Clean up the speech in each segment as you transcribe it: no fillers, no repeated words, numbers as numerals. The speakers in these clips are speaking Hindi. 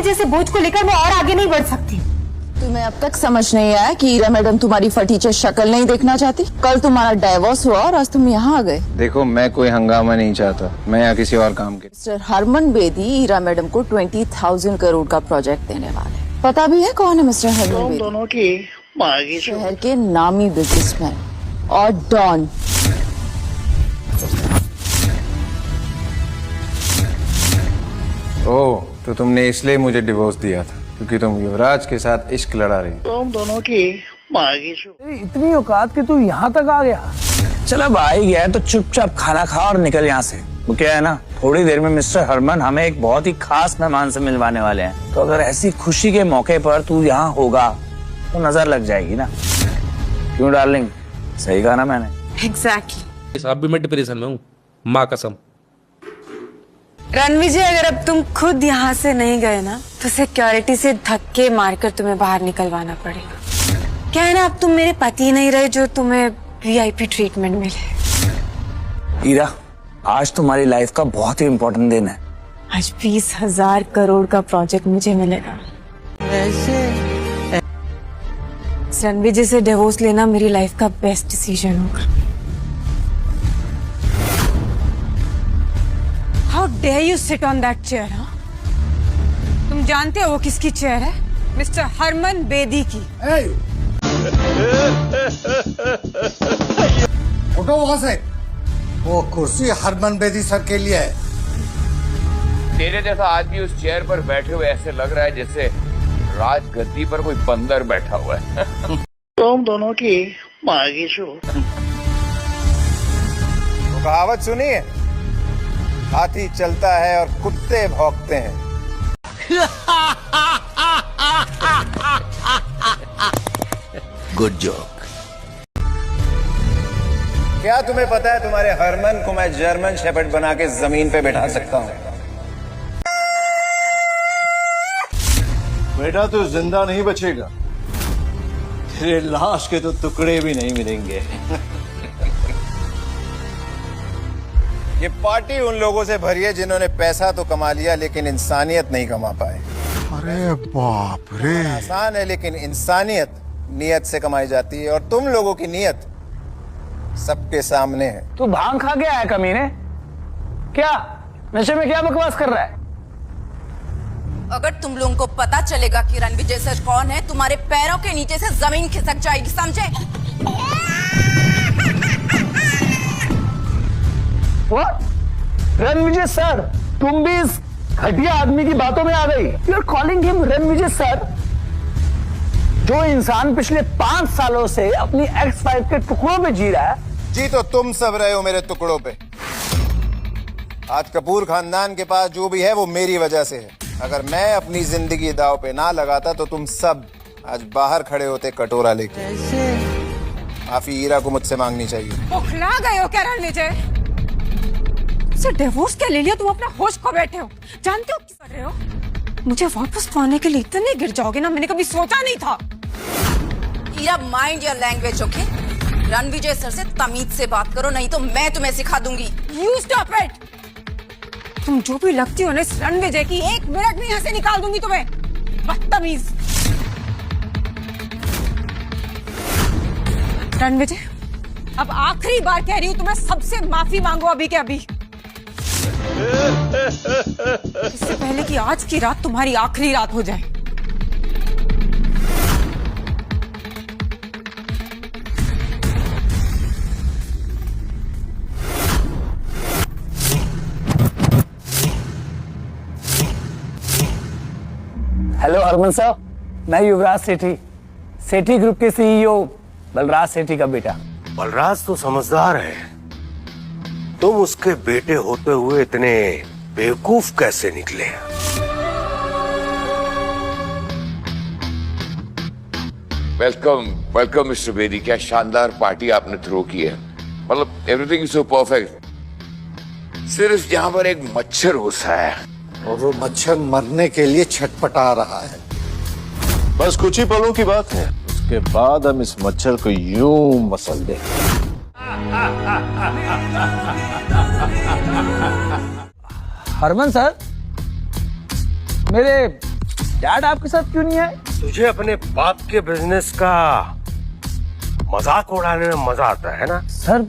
जैसे बोझ को लेकर मैं और आगे नहीं बढ़ सकती। तुम्हें अब तक समझ नहीं आया कि ईरा मैडम तुम्हारी फटीचर शक्ल नहीं देखना चाहती। कल तुम्हारा डाइवोर्स हुआ और आज तुम यहाँ आ गए। देखो, मैं कोई हंगामा नहीं चाहता, मैं यहाँ किसी और काम के। मिस्टर हरमन बेदी ईरा मैडम को 20,000 करोड़ का प्रोजेक्ट देने वाले हैं। पता भी है कौन है मिस्टर हरमन बेदी? दोनों की मांगी शहर के नामी बिजनेसमैन और डॉन। ओह, तो तुमने इसलिए मुझे डिवोर्स दिया था क्योंकि तुम युवराज के साथ इश्क लड़ा रही। तुम दोनों की मांगी इतनी औकात कि तू यहाँ तक आ गया। चलो भाई गया तो चुपचाप खाना खा और निकल यहाँ से। वो क्या है ना, थोड़ी देर में मिस्टर हरमन हमें एक बहुत ही खास मेहमान से मिलवाने वाले हैं। तो अगर ऐसी खुशी के मौके पर तू यहाँ होगा तो नजर लग जाएगी ना। क्यों डार्लिंग, सही कहा ना मैंने? एग्जैक्टली। अब भी मैं डिप्रेशन में हूँ, माँ कसम। रणविजय, अगर अब तुम खुद यहाँ से नहीं गए ना तो सिक्योरिटी से धक्के मारकर तुम्हें बाहर निकलवाना पड़ेगा। क्या है ना, अब तुम मेरे पति नहीं रहे जो तुम्हें वीआईपी ट्रीटमेंट मिले। ईरा, आज तुम्हारी लाइफ का बहुत ही इम्पोर्टेंट दिन है। आज 20,000 करोड़ का प्रोजेक्ट मुझे मिलेगा। रणविजय से डिवोर्स लेना मेरी लाइफ का बेस्ट डिसीजन होगा। How dare you sit on that chair, हाँ? तुम जानते हो वो किसकी चेयर है? मिस्टर हरमन बेदी की। उठो वहां से। वो कुर्सी हरमन बेदी सर के लिए है। तेरे जैसा आदमी उस चेयर पर बैठे हुए ऐसे लग रहा है जैसे राजगद्दी पर कोई बंदर बैठा हुआ है। तुम दोनों की मांगी वो कहावत सुनी है, हाथी चलता है और कुत्ते भौंकते हैं। Good joke. क्या तुम्हें पता है तुम्हारे हरमन को मैं जर्मन शेपर्ड बना के जमीन पे बैठा सकता हूँ? बेटा तू जिंदा नहीं बचेगा, तेरे लाश के तो टुकड़े भी नहीं मिलेंगे। ये पार्टी उन लोगों से भरी है जिन्होंने पैसा तो कमा लिया लेकिन इंसानियत नहीं कमा पाए। अरे बाप रे। आसान है लेकिन इंसानियत नियत से कमाई जाती है, और तुम लोगों की नियत सबके सामने है। तू भांग खा के आया कमीने? क्या नशे में क्या बकवास कर रहा है? अगर तुम लोगों को पता चलेगा कि रणविजय सर कौन है, तुम्हारे पैरों के नीचे से जमीन खिसक जाएगी, समझे? रणविजय सर, तुम भी इस घटिया आदमी की बातों में आ गई। You are calling him Ranvijay sir, जो इंसान पिछले 5 सालों से अपनी एक्स वाइफ के टुकड़ों पे जी रहा है। जी तो तुम सब रहे हो मेरे टुकड़ों पे। आज कपूर खानदान के पास जो भी है वो मेरी वजह से है। अगर मैं अपनी जिंदगी दांव पे ना लगाता तो तुम सब आज बाहर खड़े होते कटोरा लेके। माफी ईरा को मुझसे मांगनी चाहिए। बौखला गए हो क्या रणविजय? डिवोर्स क्या ले लिया तुम? अपना होश खो बैठे हो। जानते हो क्या कर रहे हो? मुझे वापस पाने के लिए इतने गिर जाओगे ना, मैंने कभी सोचा नहीं था। Ira, mind your language, okay? Ranvijay sir से तमीज से बात करो, नहीं तो मैं तुम्हें सिखा दूंगी। You stop it! तुम जो भी लगती हो ना इस रणविजय की, 1 मिनट में यहाँ से निकाल दूंगी तुम्हें, बदतमीज। रणविजय, अब आखिरी बार कह रही हूँ तुम्हें, सबसे माफी मांगो अभी के अभी, इससे पहले कि आज की रात तुम्हारी आखिरी रात हो जाए। हेलो हरमन साहब, मैं युवराज सेठी, सेठी ग्रुप के सीईओ बलराज सेठी का बेटा। बलराज तो समझदार है, तुम उसके बेटे होते हुए इतने बेवकूफ कैसे निकले? Welcome welcome mister Bedi. क्या शानदार पार्टी आपने थ्रो की है, मतलब एवरीथिंग इज सो परफेक्ट। सिर्फ यहाँ पर एक मच्छर घुसा है और वो मच्छर मरने के लिए छटपटा रहा है। बस कुछ ही पलों की बात है, उसके बाद हम इस मच्छर को यूं मसल देंगे। हरमन सर, मेरे डैड आपके साथ क्यों नहीं आए? तुझे अपने बाप के बिजनेस का मजाक उड़ाने में मजा आता है ना? सर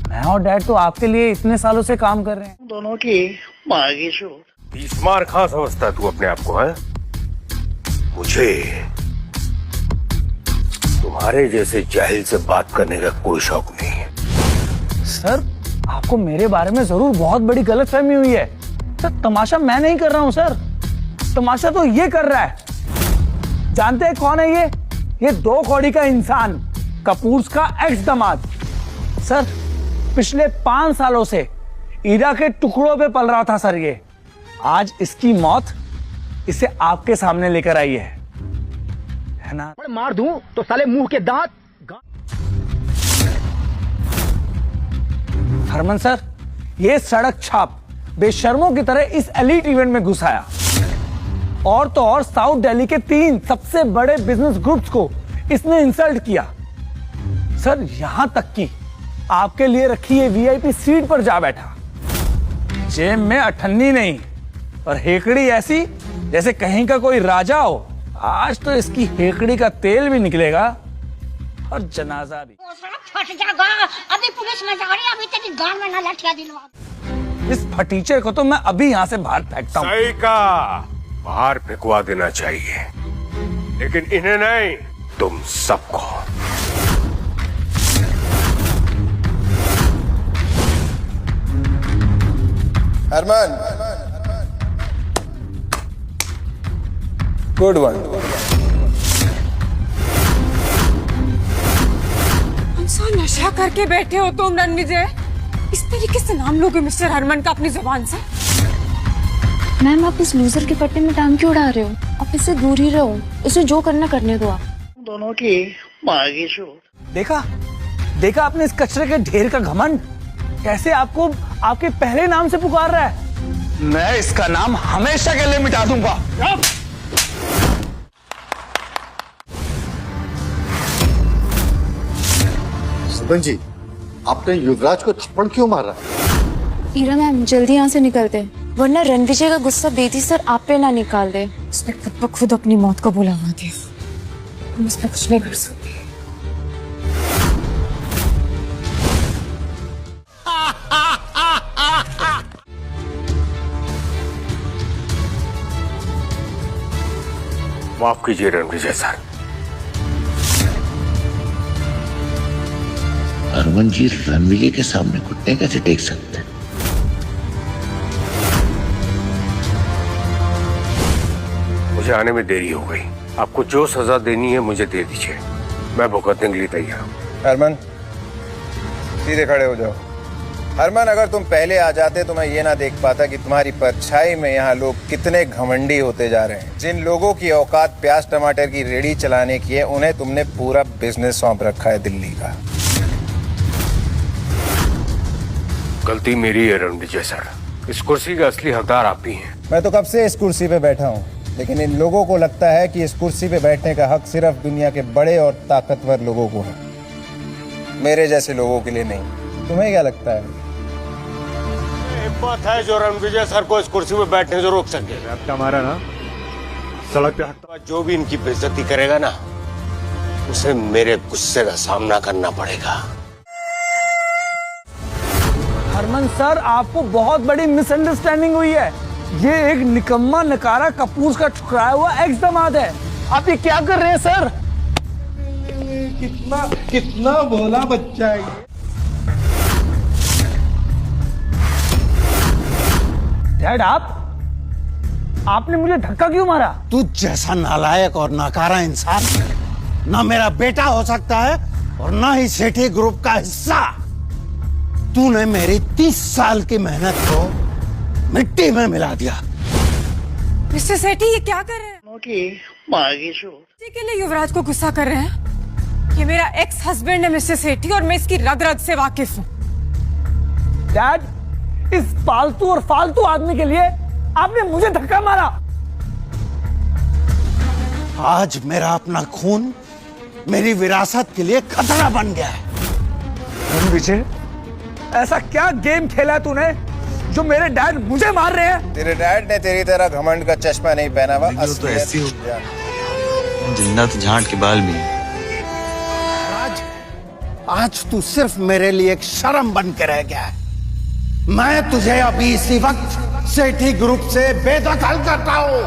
मैं और डैड तो आपके लिए इतने सालों से काम कर रहे हैं। दोनों की माँ की चोट। बीसमार कहाँ समझता है तू अपने आप को? है मुझे तुम्हारे जैसे जाहिल से बात करने का कोई शौक नहीं है। सर आपको मेरे बारे में जरूर बहुत बड़ी गलतफहमी हुई है। सर तमाशा मैं नहीं कर रहा हूँ सर, तमाशा तो ये कर रहा है। जानते हैं कौन है ये 2 कौड़ी का इंसान, कपूर का एक्स दामाद। सर पिछले 5 सालों से ईरा के टुकड़ों पे पल रहा था सर ये। आज इसकी मौत इसे आपके सामने लेकर आई है ना? मार दूं तो साले मुंह के दांत। हरमन सर ये सड़क छाप बेशर्मों की तरह इस एलीट इवेंट में घुस आया, और तो और साउथ दिल्ली के 3 सबसे बड़े बिजनेस ग्रुप्स को इसने इंसल्ट किया। सर यहां तक कि आपके लिए रखी ये वीआईपी सीट पर जा बैठा। जेब में अठन्नी नहीं और हेकड़ी ऐसी जैसे कहीं का कोई राजा हो। आज तो इसकी हेकड़ी का तेल भी निकलेगा और जनाजा भी। फट जाएगा, अभी पुलिस में जा रही है, अभी तेरी गांड में ना लटका दिलवा। इस फटीचर को तो मैं अभी यहाँ से बाहर फेंकता हूँ। सही का बाहर फेंकवा देना चाहिए, लेकिन इन्हें नहीं, तुम सबको। Harman, good one. नशा करके बैठे हो तुम रणविजय? इस तरीके से नाम लोगे मिस्टर हरमन का अपनी जुबान से? मैम आप इस लूजर के पट्टे में टांग क्यों उड़ा रहे हो? आप इससे दूर ही रहो, इसे जो करना करने दो आप। दोनों की माँ की चोट। देखा आपने इस कचरे के ढेर का घमंड, कैसे आपको आपके पहले नाम से पुकार रहा है। मैं इसका नाम हमेशा के लिए मिटा दूंगा। सरपंच जी, आपने युवराज को थप्पड़ क्यों मारा? ईरा मैम जल्दी यहाँ से निकलते, वरना रणविजय का गुस्सा बेटी सर आप पे ना निकाल दे। उसने खुद ब खुद अपनी मौत को बुलावा दिया। हम इसमें कुछ नहीं कर सकते। माफ कीजिए रणविजय सर। हरमन जी रणविजय के सामने घुटने कैसे टेक सकते हैं? मुझे आने में देरी हो गई, आपको जो सजा देनी है मुझे दे दीजिए, मैं भुगतने के लिए तैयार हूँ। हरमन सीधे खड़े हो जाओ। हरमन अगर तुम पहले आ जाते तो मैं ये ना देख पाता कि तुम्हारी परछाई में यहाँ लोग कितने घमंडी होते जा रहे हैं। जिन लोगों की औकात प्याज टमाटर की रेडी चलाने की है, उन्हें तुमने पूरा बिजनेस सौंप रखा है दिल्ली का। गलती मेरी है रणविजय सर, इस कुर्सी का असली हकदार आप ही हैं। मैं तो कब से इस कुर्सी पे बैठा हूँ, लेकिन इन लोगों को लगता है कि इस कुर्सी पे बैठने का हक सिर्फ दुनिया के बड़े और ताकतवर लोगों को है, मेरे जैसे लोगों के लिए नहीं। तुम्हें क्या लगता है? हिम्मत है जो रणविजय सर को इस कुर्सी पे बैठने से रोक सके? हमारा ना सड़क पे हटता, जो भी इनकी बेइज्जती करेगा ना, उसे मेरे गुस्से का सामना करना पड़ेगा। हरमन सर आपको बहुत बड़ी मिसअंडरस्टैंडिंग हुई है। ये एक निकम्मा नकारा कपूर का ठुकराया हुआ एक्स दामाद है। आप ये क्या कर रहे हैं सर? कितना बोला बच्चा है ये। डैड आपने मुझे धक्का क्यों मारा? तू जैसा नालायक और नाकारा इंसान ना मेरा बेटा हो सकता है और ना ही सेठी ग्रुप का हिस्सा। तूने मेरी 30 साल की मेहनत को मिट्टी में मिला दिया। मिस्टर सेठी ये क्या कर रहे हैं? दोनों की माँ की चोट। के लिए युवराज को गुस्सा कर रहे हैं? ये मेरा एक्स हस्बैंड है मिस्टर सेठी, और मैं इसकी रग रग से वाकिफ हूँ। डैड इस पालतू और फालतू आदमी के लिए आपने मुझे धक्का मारा। आज मेरा अपना खून मेरी विरासत के लिए खतरा बन गया है। रणविजय ऐसा क्या गेम खेला तूने जो मेरे डैड मुझे मार रहे हैं। तेरे डैड ने तेरी तरह घमंड का चश्मा नहीं पहना हुआ। तो ऐसी हो जिंदा तो झांट के बाल भी। आज तू सिर्फ मेरे लिए एक शर्म बन के रह गया है। मैं तुझे अभी इसी वक्त सेठी ग्रुप से बेदखल करता हूं।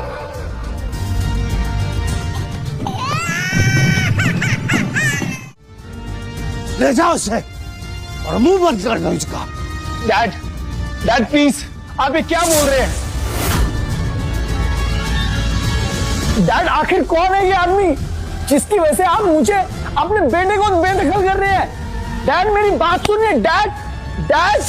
ले जाओ उसे और मुंह बंद कर दो इसका। डैड प्लीज, आप ये क्या बोल रहे हैं? डैड आखिर कौन है ये आदमी जिसकी वजह से आप मुझे अपने बेटे को बेदखल कर रहे हैं? डैड मेरी बात सुनिए। डैड